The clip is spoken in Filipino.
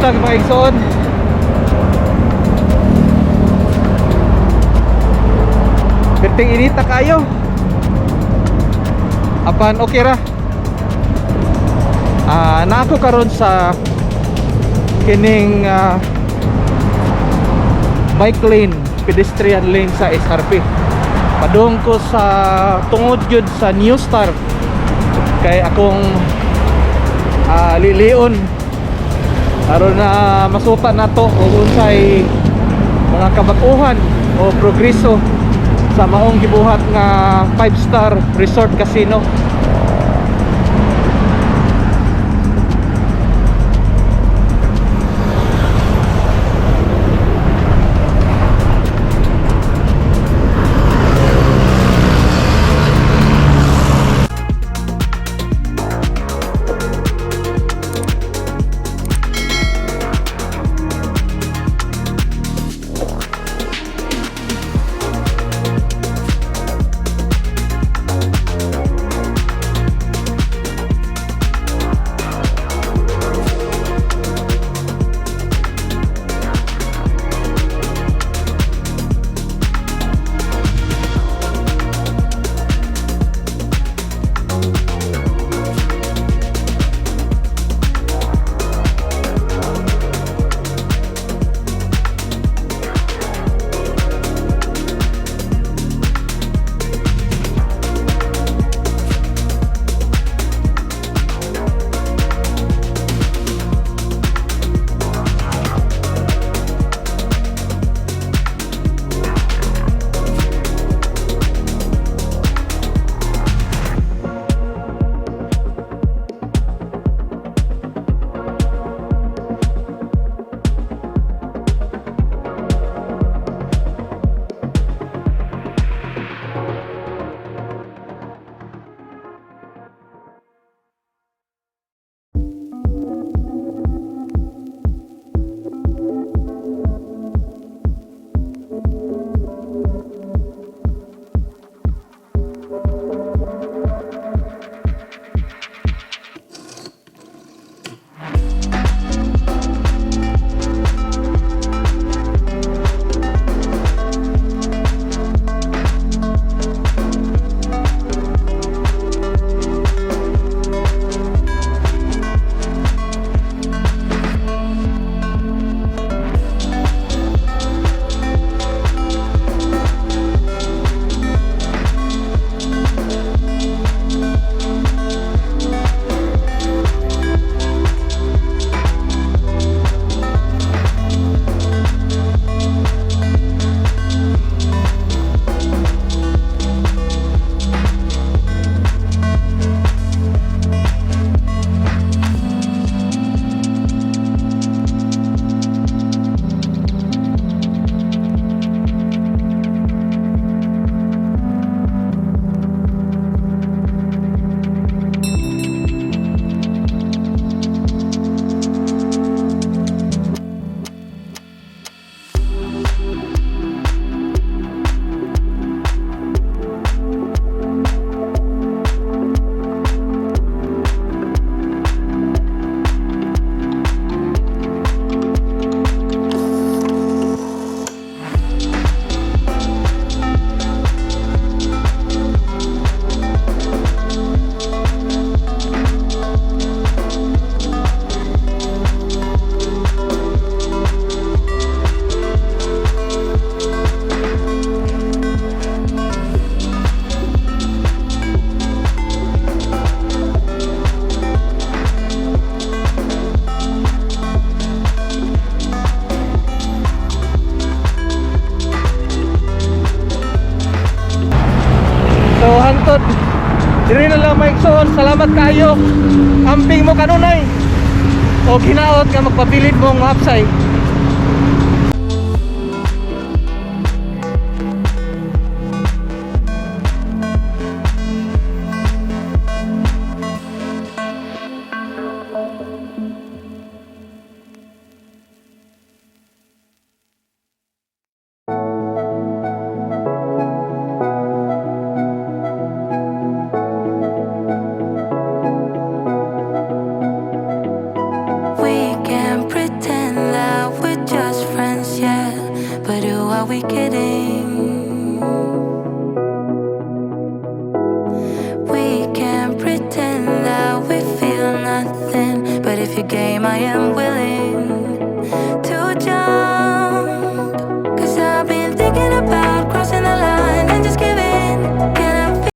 bulag mga igsoon. Perting inita kayo. Apan okay ra. Na ako karon sa kining bike lane, pedestrian lane sa SRP. Padung ko sa tungod yun sa New Star. Kay akong lilion aron na masuta na to o unsay mga kabakuhan o progreso sa maong gibuhat nga 5-star resort casino. Diri na lang maigsoon, salamat kayo. Amping mo kanunay. O ginaot nga magpabilid mong hapsay. We can pretend but who are we kidding? We can't pretend that we feel nothing, but if you're game, I am willing.